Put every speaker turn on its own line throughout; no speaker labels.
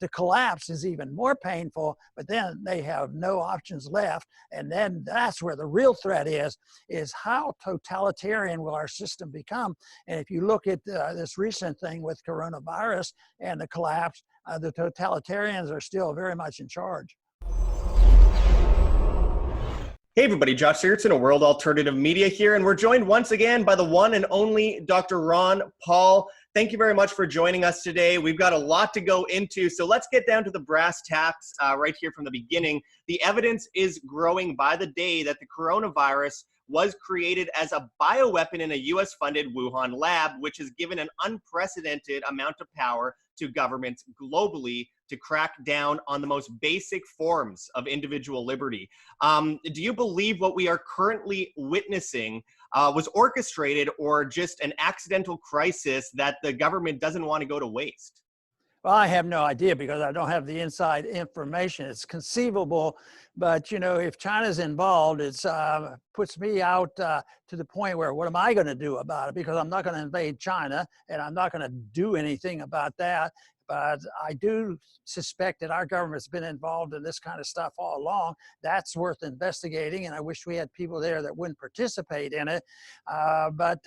to collapse is even more painful, but then they have no options left. And then that's where the real threat is how totalitarian will our system become? And if you look at this recent thing with coronavirus and the collapse, the totalitarians are still very much in charge.
Hey everybody, Josh Sigurdson of World Alternative Media here, and we're joined once again by the one and only Dr. Ron Paul. Thank you very much for joining us today. We've got a lot to go into, so let's get down to the brass tacks right here from the beginning. The evidence is growing by the day that the coronavirus was created as a bioweapon in a US-funded Wuhan lab, which has given an unprecedented amount of power to governments globally to crack down on the most basic forms of individual liberty. Do you believe what we are currently witnessing was orchestrated or just an accidental crisis that the government doesn't want to go to waste?
Well, I have no idea because I don't have the inside information. It's conceivable, but if China's involved, it puts me out to the point where what am I going to do about it? Because I'm not going to invade China, and I'm not going to do anything about that. But I do suspect that our government's been involved in this kind of stuff all along. That's worth investigating, and I wish we had people there that wouldn't participate in it. But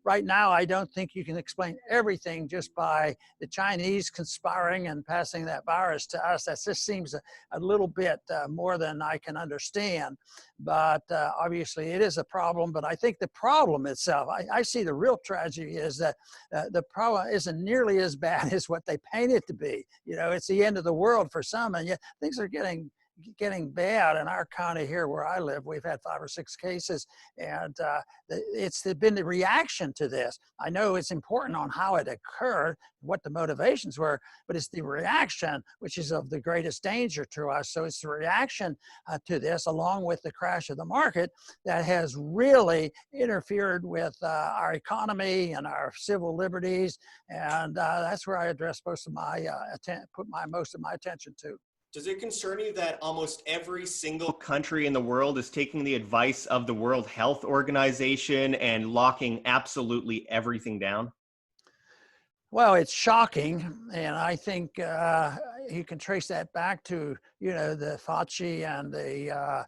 right now, I don't think you can explain everything just by the Chinese conspiring and passing that virus to us. That just seems a little bit more than I can understand. But obviously, it is a problem. But I think the problem itself, I see the real tragedy is that the problem isn't nearly as bad as what they paint it to be. It's the end of the world for some, and yet things are getting bad in our county here where I live. We've had 5 or 6 cases, and it's been the reaction to this. I know it's important on how it occurred, what the motivations were, but it's the reaction which is of the greatest danger to us. So it's the reaction to this, along with the crash of the market, that has really interfered with our economy and our civil liberties, and that's where I address most of my most of my attention to.
Does it concern you that almost every single country in the world is taking the advice of the World Health Organization and locking absolutely everything down?
Well, it's shocking, and I think you can trace that back to the Fauci and the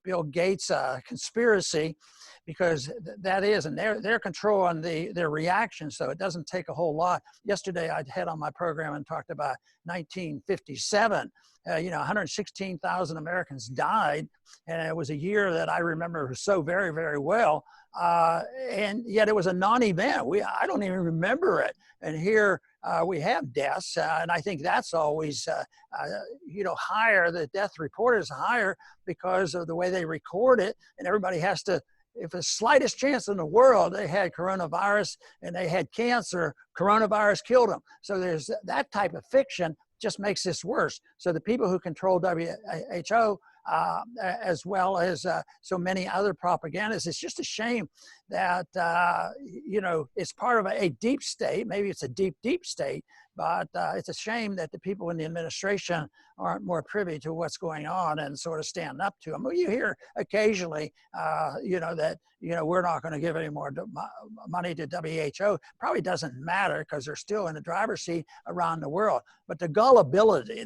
Bill Gates conspiracy, because that is, and they're controlling their reaction, so it doesn't take a whole lot. Yesterday, I had on my program and talked about 1957. 116,000 Americans died, and it was a year that I remember so very, very well. And yet it was a non-event. I don't even remember it. And here we have deaths, and I think that's always higher. The death report is higher because of the way they record it, and everybody has to. If the slightest chance in the world they had coronavirus and they had cancer, coronavirus killed them. So there's that type of fiction just makes this worse. So the people who control WHO, as well as so many other propagandists, it's just a shame that, it's part of a deep state. Maybe it's a deep, deep state, but it's a shame that the people in the administration aren't more privy to what's going on and sort of stand up to them. Well, you hear occasionally, that, we're not going to give any more money to WHO. Probably doesn't matter because they're still in the driver's seat around the world. But the gullibility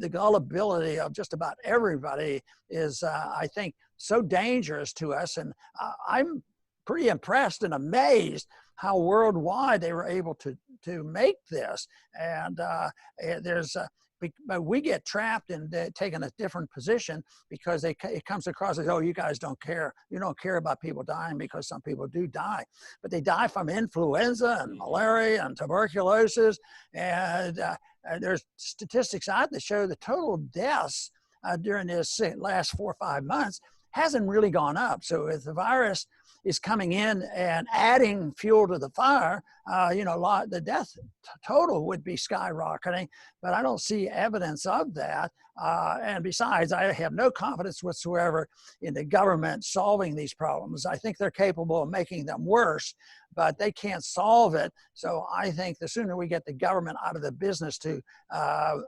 of just about everybody is, I think, so dangerous to us. And I'm pretty impressed and amazed how worldwide they were able to make this. And but we get trapped in taking a different position because it comes across as, oh, you guys don't care. You don't care about people dying, because some people do die. But they die from influenza and malaria and tuberculosis. And there's statistics out that show the total deaths during this last 4 or 5 months hasn't really gone up. So if the virus is coming in and adding fuel to the fire, the death total would be skyrocketing, but I don't see evidence of that. And besides, I have no confidence whatsoever in the government solving these problems. I think they're capable of making them worse, but they can't solve it. So I think the sooner we get the government out of the business to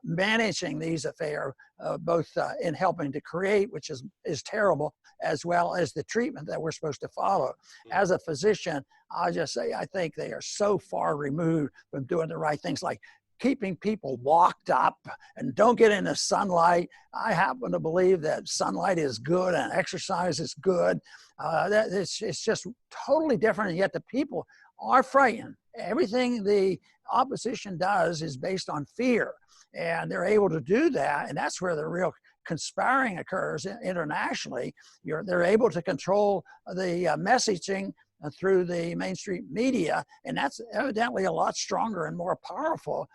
managing these affairs, both in helping to create, which is terrible, as well as the treatment that we're supposed to follow. As a physician, I'll just say I think they are so far removed from doing the right things, like keeping people locked up and don't get into sunlight. I happen to believe that sunlight is good and exercise is good. It's just totally different, and yet the people are frightened. Everything the opposition does is based on fear, and they're able to do that, and that's where the real conspiring occurs internationally. They're able to control the messaging through the mainstream media, and that's evidently a lot stronger and more powerful.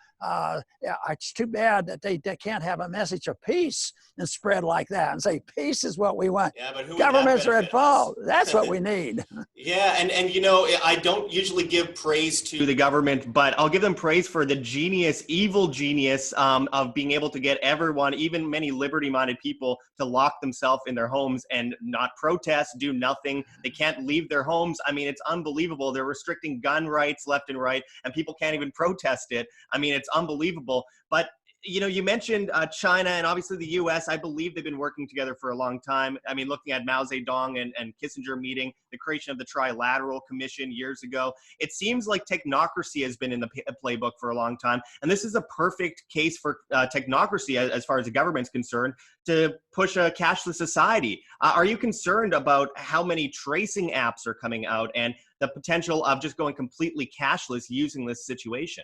It's too bad that they can't have a message of peace and spread like that and say peace is what we want.
Yeah, but who
Governments are at fault. That's what we need.
Yeah, and you know, I don't usually give praise to the government, but I'll give them praise for the genius, evil genius of being able to get everyone, even many liberty-minded people, to lock themselves in their homes and not protest, do nothing. They can't leave their homes. I mean, it's unbelievable. They're restricting gun rights left and right, and people can't even protest it. I mean, it's unbelievable. But you know, you mentioned China and obviously the U.S. I believe they've been working together for a long time. I mean, looking at Mao Zedong and Kissinger meeting, the creation of the Trilateral Commission years ago, it seems like technocracy has been in the playbook for a long time. And this is a perfect case for technocracy as far as the government's concerned to push a cashless society. Are you concerned about how many tracing apps are coming out and the potential of just going completely cashless using this situation?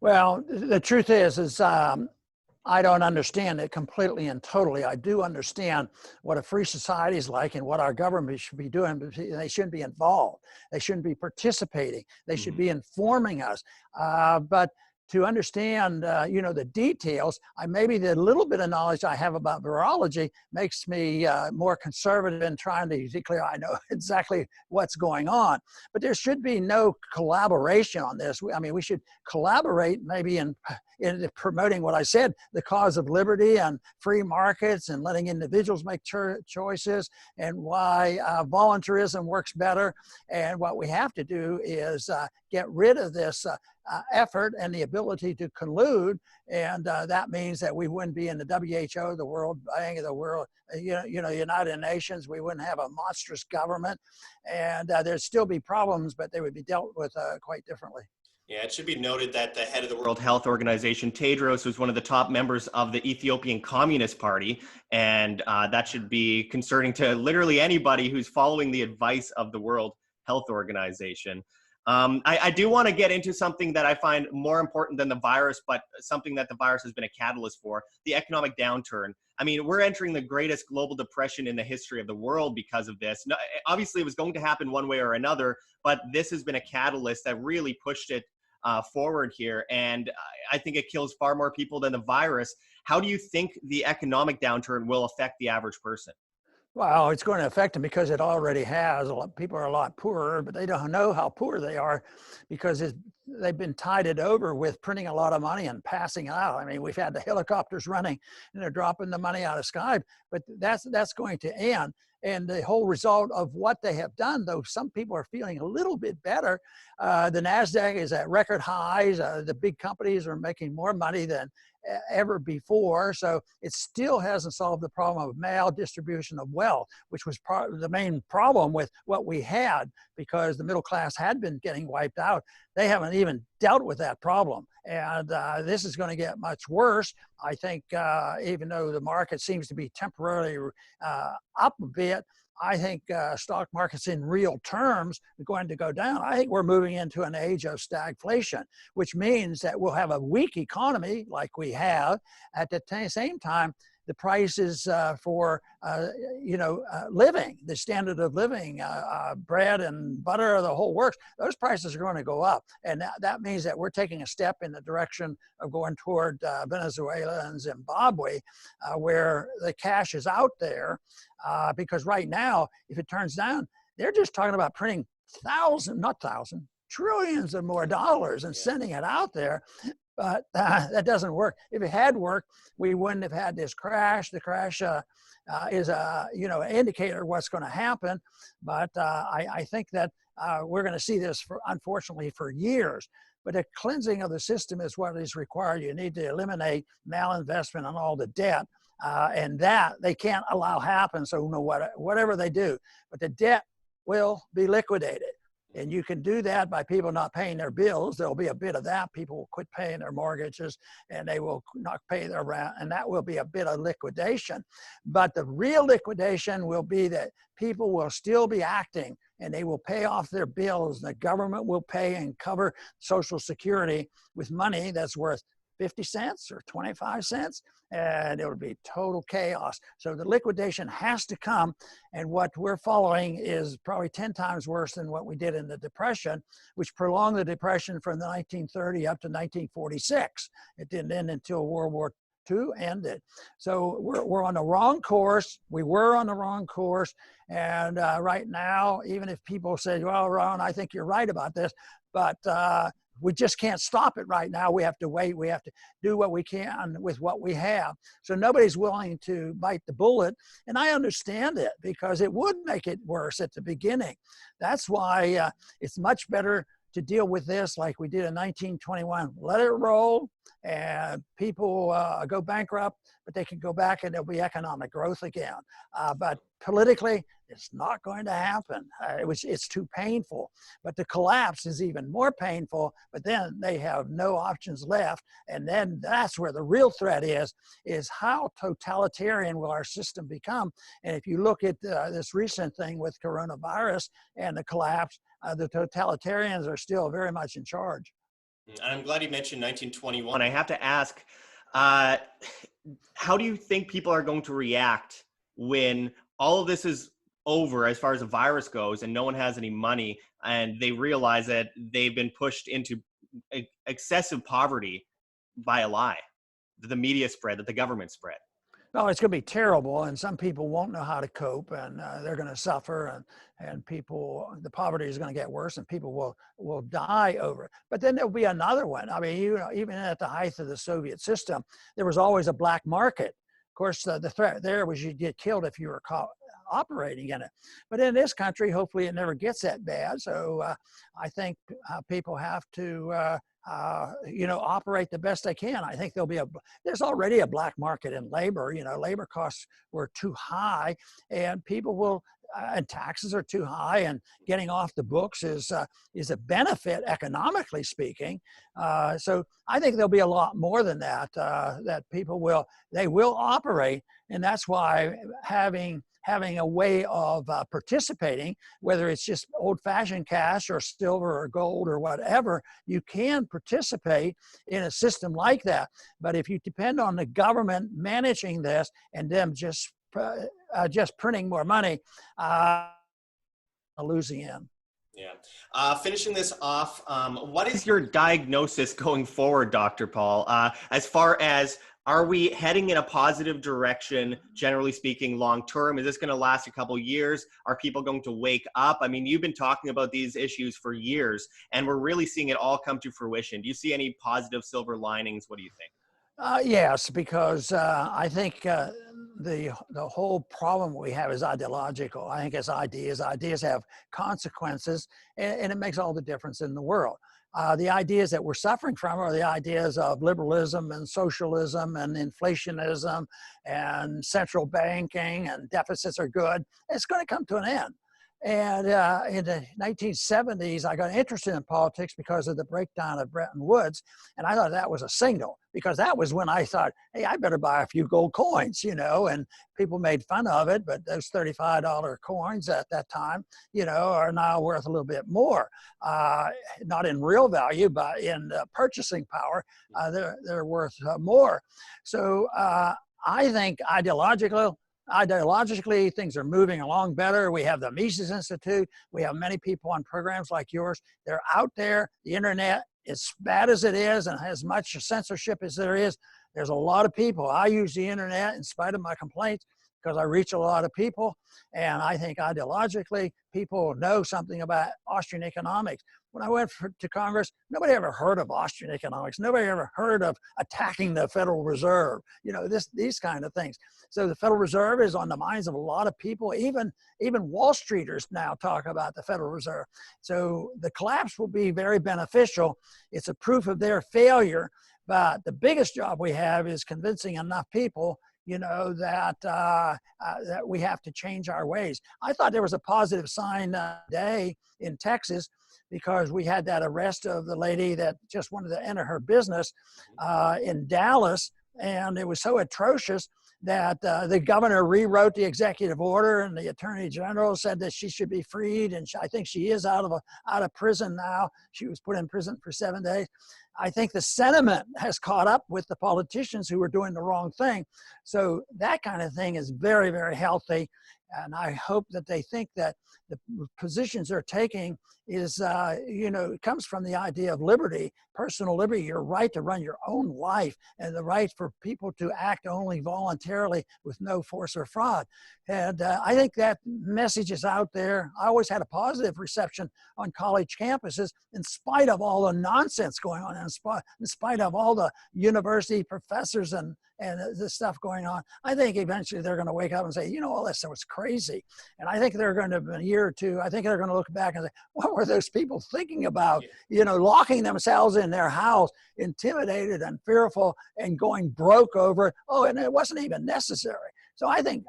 Well, the truth is I don't understand it completely and totally. I do understand what a free society is like and what our government should be doing, but they shouldn't be involved. They shouldn't be participating. They should be informing us. But to understand, the details, maybe the little bit of knowledge I have about virology makes me more conservative in trying to declare I know exactly what's going on. But there should be no collaboration on this. I mean, we should collaborate maybe in promoting what I said, the cause of liberty and free markets and letting individuals make choices, and why voluntarism works better. And what we have to do is get rid of this effort and the ability to collude, and that means that we wouldn't be in the WHO, the World Bank, the World, United Nations. We wouldn't have a monstrous government, and there'd still be problems, but they would be dealt with quite differently.
Yeah, it should be noted that the head of the World Health Organization, Tedros, was one of the top members of the Ethiopian Communist Party, and that should be concerning to literally anybody who's following the advice of the World Health Organization. I do want to get into something that I find more important than the virus, but something that the virus has been a catalyst for, the economic downturn. I mean, we're entering the greatest global depression in the history of the world because of this. No, obviously, it was going to happen one way or another, but this has been a catalyst that really pushed it forward here. And I think it kills far more people than the virus. How do you think the economic downturn will affect the average person?
Well, it's going to affect them because it already has. People are a lot poorer, but they don't know how poor they are because they've been tided over with printing a lot of money and passing it out. I mean, we've had the helicopters running and they're dropping the money out of the sky, but that's going to end. And the whole result of what they have done, though some people are feeling a little bit better, the NASDAQ is at record highs. The big companies are making more money than ever before. So it still hasn't solved the problem of maldistribution of wealth, which was the main problem with what we had, because the middle class had been getting wiped out. They haven't even dealt with that problem. And this is going to get much worse. I think even though the market seems to be temporarily up a bit, I think stock markets in real terms are going to go down. I think we're moving into an age of stagflation, which means that we'll have a weak economy like we have. At the same time, the prices for living, the standard of living, bread and butter, the whole works, those prices are going to go up. And that means that we're taking a step in the direction of going toward Venezuela and Zimbabwe, where the cash is out there. Because right now, if it turns down, they're just talking about printing trillions of more dollars and sending it out there. But that doesn't work. If it had worked, we wouldn't have had this crash. The crash is an indicator of what's going to happen. But I think that we're going to see this, unfortunately, for years. But a cleansing of the system is what is required. You need to eliminate malinvestment on all the debt. And that they can't allow happen. So whatever they do, but the debt will be liquidated. And you can do that by people not paying their bills. There'll be a bit of that. People will quit paying their mortgages and they will not pay their rent. And that will be a bit of liquidation. But the real liquidation will be that people will still be acting and they will pay off their bills. The government will pay and cover Social Security with money that's worth 50 cents or 25 cents, and it would be total chaos. So the liquidation has to come, and what we're following is probably 10 times worse than what we did in the Depression, which prolonged the Depression from 1930 up to 1946. It didn't end until World War II ended. So we're on the wrong course. We were on the wrong course, and right now, even if people say, well, Ron, I think you're right about this, but we just can't stop it right now. We have to wait. We have to do what we can with what we have. So nobody's willing to bite the bullet. And I understand it because it would make it worse at the beginning. That's why it's much better to deal with this like we did in 1921. Let it roll, and people go bankrupt, but they can go back and there'll be economic growth again. But politically, it's not going to happen. It's too painful. But the collapse is even more painful, but then they have no options left. And then that's where the real threat is how totalitarian will our system become? And if you look at this recent thing with coronavirus and the collapse, the totalitarians are still very much in charge.
I'm glad you mentioned 1921. I have to ask, how do you think people are going to react when all of this is over as far as the virus goes and no one has any money and they realize that they've been pushed into excessive poverty by a lie that the media spread, that the government spread?
No, it's going to be terrible, and some people won't know how to cope, and they're going to suffer, and people, the poverty is going to get worse, and people will die over it. But then there'll be another one. I mean, you know, even at the height of the Soviet system, there was always a black market. Of course, the threat there was you'd get killed if you were caught operating in it. But in this country, hopefully it never gets that bad. So I think people have to operate the best they can. I think there's already a black market in labor. You know, labor costs were too high, and people will, and taxes are too high, and getting off the books is a benefit economically speaking. So I think there'll be a lot more than that, that people will operate, and that's why having a way of participating, whether it's just old-fashioned cash or silver or gold or whatever, you can participate in a system like that. But if you depend on the government managing this and them just printing more money, losing in.
Yeah. Finishing this off, what is your diagnosis going forward, Dr. Paul, as far as are we heading in a positive direction, generally speaking, long term? Is this going to last a couple years? Are people going to wake up? I mean, you've been talking about these issues for years, and we're really seeing it all come to fruition. Do you see any positive silver linings? What do you think?
Yes, because I think the whole problem we have is ideological. I think it's ideas. Ideas have consequences, and it makes all the difference in the world. The ideas that we're suffering from are the ideas of liberalism and socialism and inflationism and central banking, and deficits are good. It's going to come to an end. And in the 1970s, I got interested in politics because of the breakdown of Bretton Woods. And I thought that was a signal, because that was when I thought, hey, I better buy a few gold coins, you know, and people made fun of it. But those $35 coins at that time, you know, are now worth a little bit more, not in real value, but in purchasing power, they're worth more. So I think ideologically, things are moving along better. We have the Mises Institute. We have many people on programs like yours. They're out there. The internet, as bad as it is and as much censorship as there is, there's a lot of people. I use the internet in spite of my complaints because I reach a lot of people. And I think ideologically, people know something about Austrian economics. When I went to Congress, nobody ever heard of Austrian economics. Nobody ever heard of attacking the Federal Reserve, you know, these kind of things. So the Federal Reserve is on the minds of a lot of people. Even Wall Streeters now talk about the Federal Reserve. So the collapse will be very beneficial. It's a proof of their failure. But the biggest job we have is convincing enough people that we have to change our ways. I thought there was a positive sign today in Texas, because we had that arrest of the lady that just wanted to enter her business in Dallas, and it was so atrocious that the governor rewrote the executive order, and the attorney general said that she should be freed, and I think she is out of prison now. She was put in prison for 7 days. I think the sentiment has caught up with the politicians who were doing the wrong thing. So that kind of thing is very, very healthy. And I hope that they think that the positions they're taking is, it comes from the idea of liberty, personal liberty, your right to run your own life, and the right for people to act only voluntarily with no force or fraud. And I think that message is out there. I always had a positive reception on college campuses, in spite of all the nonsense going on, in spite of all the university professors and the stuff going on. I think eventually they're going to wake up and say, all this stuff was crazy. And I think they're going to, in a year or two, I think they're going to look back and say, what were those people thinking about? Locking themselves in their house, intimidated and fearful, and going broke over it. Oh, and it wasn't even necessary. So I think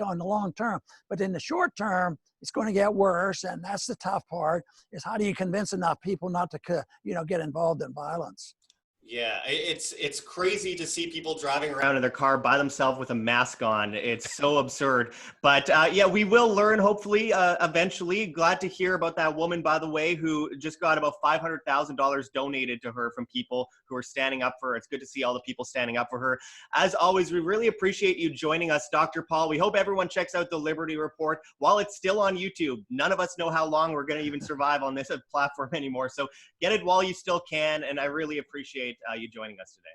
on the long term, but in the short term, it's going to get worse. And that's the tough part, is how do you convince enough people not to, get involved in violence?
Yeah, it's crazy to see people driving around in their car by themselves with a mask on. It's so absurd. But we will learn, hopefully, eventually. Glad to hear about that woman, by the way, who just got about $500,000 donated to her from people who are standing up for her. It's good to see all the people standing up for her. As always, we really appreciate you joining us, Dr. Paul. We hope everyone checks out the Liberty Report while it's still on YouTube. None of us know how long we're going to even survive on this platform anymore. So get it while you still can, and I really appreciate you joining us today.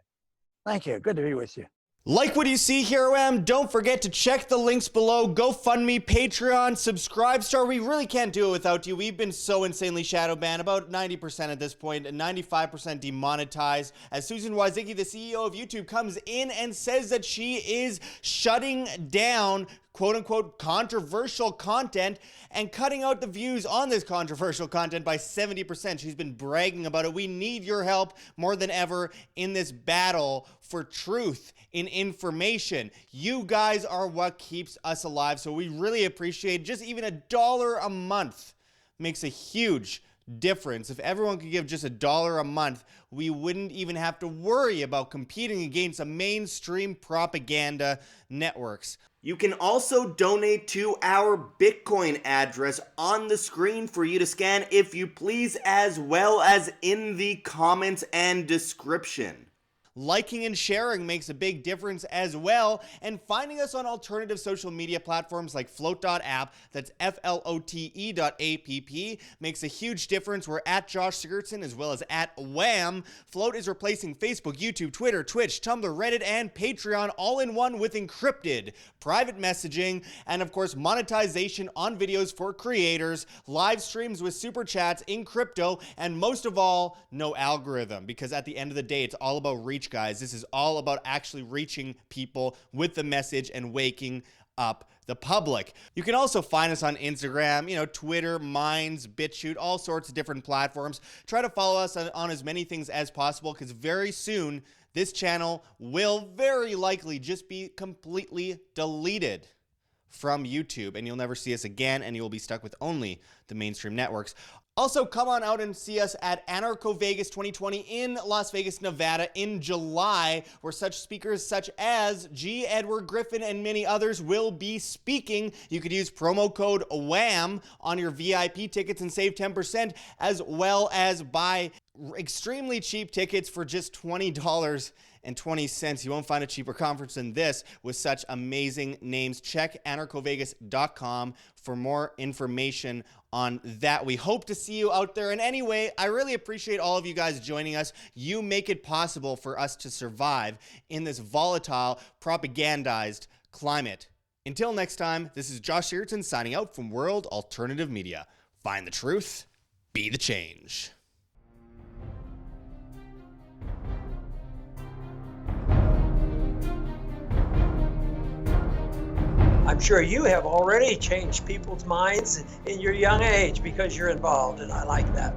Thank you. Good to be with you.
Like what you see here, OM? Don't forget to check the links below. GoFundMe, Patreon, subscribe star. We really can't do it without you. We've been so insanely shadow banned, about 90% at this point, and 95% demonetized. As Susan Wojcicki, the CEO of YouTube, comes in and says that she is shutting down quote-unquote controversial content and cutting out the views on this controversial content by 70%. She's been bragging about it. We need your help more than ever in this battle for truth in information. You guys are what keeps us alive, so we really appreciate just even $1 a month makes a huge difference. If everyone could give just $1 a month, we wouldn't even have to worry about competing against the mainstream propaganda networks. You can also donate to our Bitcoin address on the screen for you to scan if you please, as well as in the comments and description. Liking and sharing makes a big difference as well, and finding us on alternative social media platforms like float.app, that's flote.app, makes a huge difference. We're at Josh Sigurdson as well as at Wham. Float is replacing Facebook, YouTube, Twitter, Twitch, Tumblr, Reddit, and Patreon all in one with encrypted private messaging, and of course monetization on videos for creators, live streams with super chats in crypto, and most of all, no algorithm, because at the end of the day, it's all about reach, guys. This is all about actually reaching people with the message and waking up the public. You can also find us on Instagram, Twitter, Minds, BitChute, all sorts of different platforms. Try to follow us on as many things as possible, because very soon this channel will very likely just be completely deleted from YouTube, and you'll never see us again, and you'll be stuck with only the mainstream networks. Also, come on out and see us at Anarcho Vegas 2020 in Las Vegas, Nevada in July, where such speakers such as G. Edward Griffin and many others will be speaking. You could use promo code WHAM on your VIP tickets and save 10%, as well as buy extremely cheap tickets for just $20.20. You won't find a cheaper conference than this with such amazing names. Check anarchovegas.com for more information on that. We hope to see you out there. And anyway, I really appreciate all of you guys joining us. You make it possible for us to survive in this volatile, propagandized climate. Until next time, this is Josh Sigurdson signing out from World Alternative Media. Find the truth, be the change.
I'm sure you have already changed people's minds in your young age because you're involved, and I like that.